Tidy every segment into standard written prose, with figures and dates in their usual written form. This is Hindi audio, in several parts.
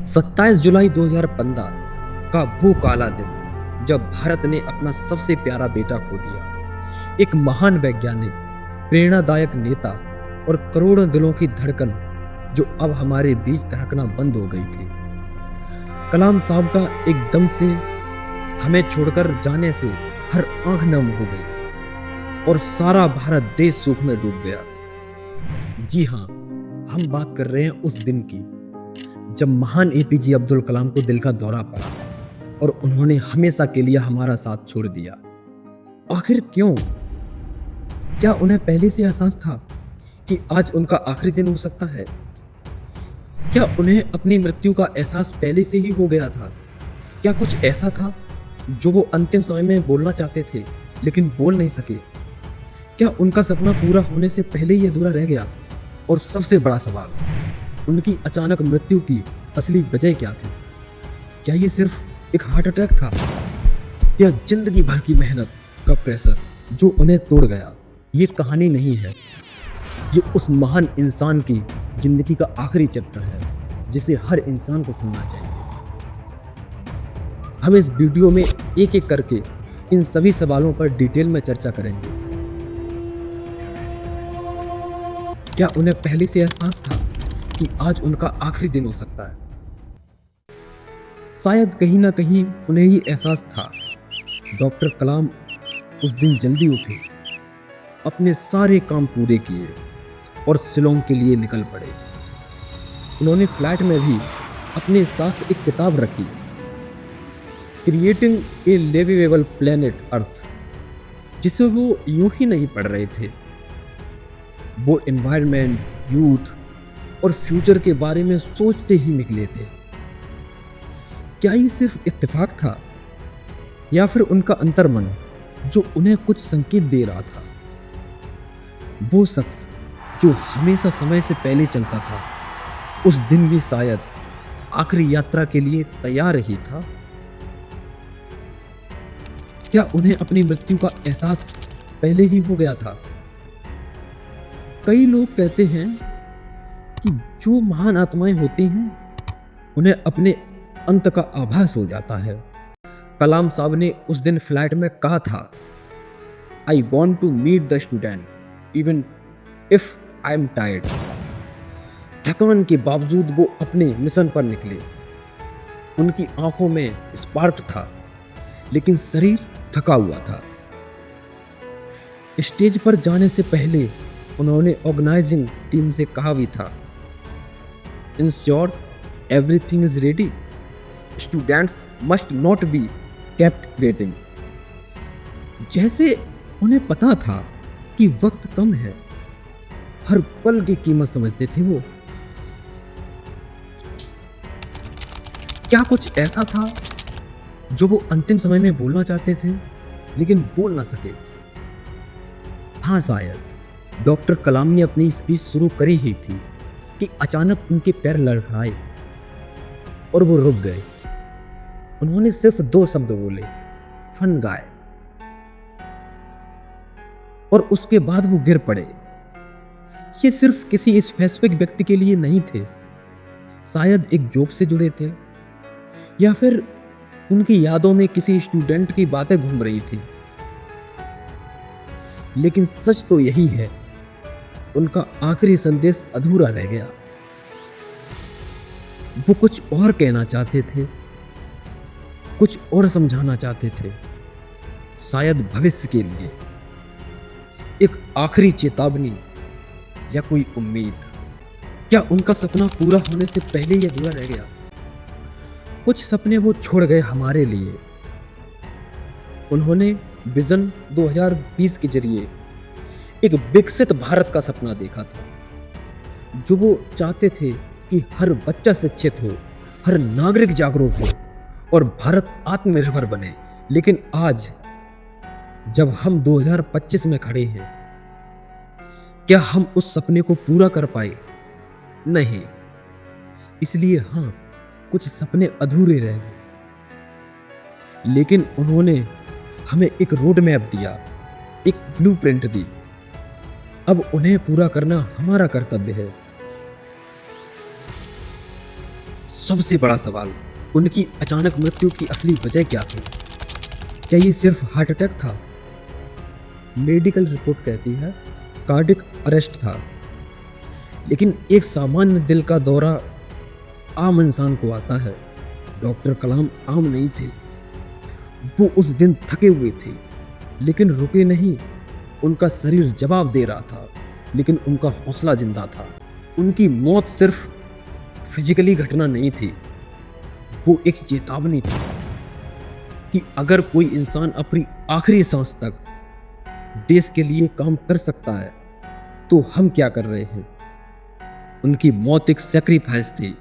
27 जुलाई 2015 का वो काला दिन जब भारत ने अपना सबसे प्यारा बेटा खो दिया। एक महान वैज्ञानिक, प्रेरणादायक नेता और करोड़ों दिलों की धड़कन जो अब हमारे बीच धड़कना बंद हो गई थी। कलाम साहब का एकदम से हमें छोड़कर जाने से हर आंख नम हो गई और सारा भारत देश शोक में डूब गया। जी हाँ, हम बात कर रहे हैं उस दिन की जब महान एपीजे अब्दुल कलाम को दिल का दौरा पड़ा और उन्होंने हमेशा के लिए हमारा साथ छोड़ दिया। आखिर क्यों? क्या उन्हें पहले से एहसास था कि आज उनका आखिरी दिन हो सकता है? क्या उन्हें अपनी मृत्यु का एहसास पहले से ही हो गया था? क्या कुछ ऐसा था जो वो अंतिम समय में बोलना चाहते थे लेकिन बोल नहीं सके? क्या उनका सपना पूरा होने से पहले ही अधूरा रह गया? और सबसे बड़ा सवाल, उनकी अचानक मृत्यु की असली वजह क्या थी? क्या ये सिर्फ एक हार्ट अटैक था या जिंदगी भर की मेहनत का प्रेशर जो उन्हें तोड़ गया? ये कहानी नहीं है, ये उस महान इंसान की जिंदगी का आखिरी चैप्टर है जिसे हर इंसान को सुनना चाहिए। हम इस वीडियो में एक एक करके इन सभी सवालों पर डिटेल में चर्चा करेंगे। क्या उन्हें पहले से एहसास था कि आज उनका आखिरी दिन हो सकता है? शायद कहीं ना कहीं उन्हें ही एहसास था। डॉक्टर कलाम उस दिन जल्दी उठे, अपने सारे काम पूरे किए और शिलोंग के लिए निकल पड़े। उन्होंने फ्लैट में भी अपने साथ एक किताब रखी, creating a livable planet earth, जिसे वो यूं ही नहीं पढ़ रहे थे। वो एनवायरनमेंट, यूथ और फ्यूचर के बारे में सोचते ही निकले थे। क्या ये सिर्फ इत्तेफाक था या फिर उनका अंतर्मन जो उन्हें कुछ संकेत दे रहा था? वो शख्स जो हमेशा समय से पहले चलता था, उस दिन भी शायद आखिरी यात्रा के लिए तैयार ही था। क्या उन्हें अपनी मृत्यु का एहसास पहले ही हो गया था? कई लोग कहते हैं कि जो महान आत्माएं होती हैं उन्हें अपने अंत का आभास हो जाता है। कलाम साहब ने उस दिन फ्लैट में कहा था, I want to meet the student even if I am tired. थकान के बावजूद वो अपने मिशन पर निकले। उनकी आंखों में स्पार्क था लेकिन शरीर थका हुआ था। स्टेज पर जाने से पहले उन्होंने ऑर्गेनाइजिंग टीम से कहा भी था, ensure everything is ready, students must not be kept waiting. जैसे उन्हें पता था कि वक्त कम है, हर पल की कीमत समझते थे वो। क्या कुछ ऐसा था जो वो अंतिम समय में बोलना चाहते थे लेकिन बोल ना सके? हाँ, शायद डॉक्टर कलाम ने अपनी स्पीच शुरू करी ही थी कि अचानक उनके पैर लड़खड़ाए और वो रुक गए। उन्होंने सिर्फ 2 शब्द बोले, फन गाय, और उसके बाद वो गिर पड़े। ये सिर्फ किसी स्पेसिफिक व्यक्ति के लिए नहीं थे, शायद एक जोक से जुड़े थे या फिर उनकी यादों में किसी स्टूडेंट की बातें घूम रही थी। लेकिन सच तो यही है, उनका आखिरी संदेश अधूरा रह गया। वो कुछ और कहना चाहते थे, कुछ और समझाना चाहते थे, शायद भविष्य के लिए एक आखिरी चेतावनी या कोई उम्मीद। क्या उनका सपना पूरा होने से पहले ही अधूरा रह गया? कुछ सपने वो छोड़ गए हमारे लिए। उन्होंने विजन 2020 के जरिए एक विकसित भारत का सपना देखा था, जो वो चाहते थे कि हर बच्चा शिक्षित हो, हर नागरिक जागरूक हो और भारत आत्मनिर्भर बने। लेकिन आज जब हम 2025 में खड़े हैं, क्या हम उस सपने को पूरा कर पाए? नहीं। इसलिए हाँ, कुछ सपने अधूरे रह गए, लेकिन उन्होंने हमें एक रोड मैप दिया, एक ब्लूप्रिंट दी। अब उन्हें पूरा करना हमारा कर्तव्य है। सबसे बड़ा सवाल, उनकी अचानक मृत्यु की असली वजह क्या थी? क्या ये सिर्फ हार्ट अटैक था? मेडिकल रिपोर्ट कहती है कार्डियक अरेस्ट था, लेकिन एक सामान्य दिल का दौरा आम इंसान को आता है। डॉक्टर कलाम आम नहीं थे। वो उस दिन थके हुए थे, लेकिन रुके नहीं। उनका शरीर जवाब दे रहा था, लेकिन उनका हौसला जिंदा था। उनकी मौत सिर्फ फिजिकली घटना नहीं थी, वो एक चेतावनी थी कि अगर कोई इंसान अपनी आखिरी सांस तक देश के लिए काम कर सकता है, तो हम क्या कर रहे हैं? उनकी मौत एक सैक्रिफाइस थी।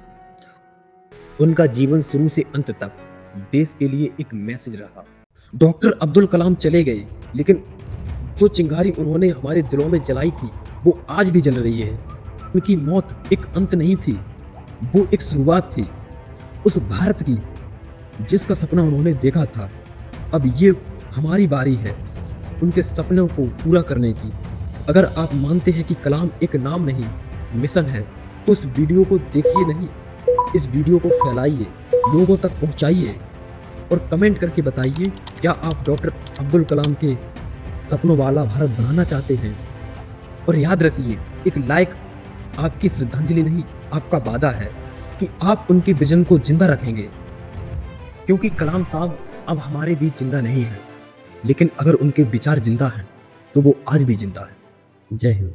उनका जीवन शुरू से अंत तक देश के लिए एक मैसेज रहा। डॉक्टर अब्दुल कलाम चले गए, लेकिन जो चिंगारी उन्होंने हमारे दिलों में जलाई थी, वो आज भी जल रही है। उनकी मौत एक अंत नहीं थी, वो एक शुरुआत थी उस भारत की जिसका सपना उन्होंने देखा था। अब ये हमारी बारी है उनके सपनों को पूरा करने की। अगर आप मानते हैं कि कलाम एक नाम नहीं, मिशन है, तो इस वीडियो को देखिए नहीं, इस वीडियो को फैलाइए, लोगों तक पहुंचाइए और कमेंट करके बताइए क्या आप डॉक्टर अब्दुल कलाम के सपनों वाला भारत बनाना चाहते हैं। और याद रखिए, एक लाइक आपकी श्रद्धांजलि नहीं, आपका वादा है कि आप उनके विजन को जिंदा रखेंगे, क्योंकि कलाम साहब अब हमारे बीच जिंदा नहीं है, लेकिन अगर उनके विचार जिंदा हैं तो वो आज भी जिंदा है। जय हिंद।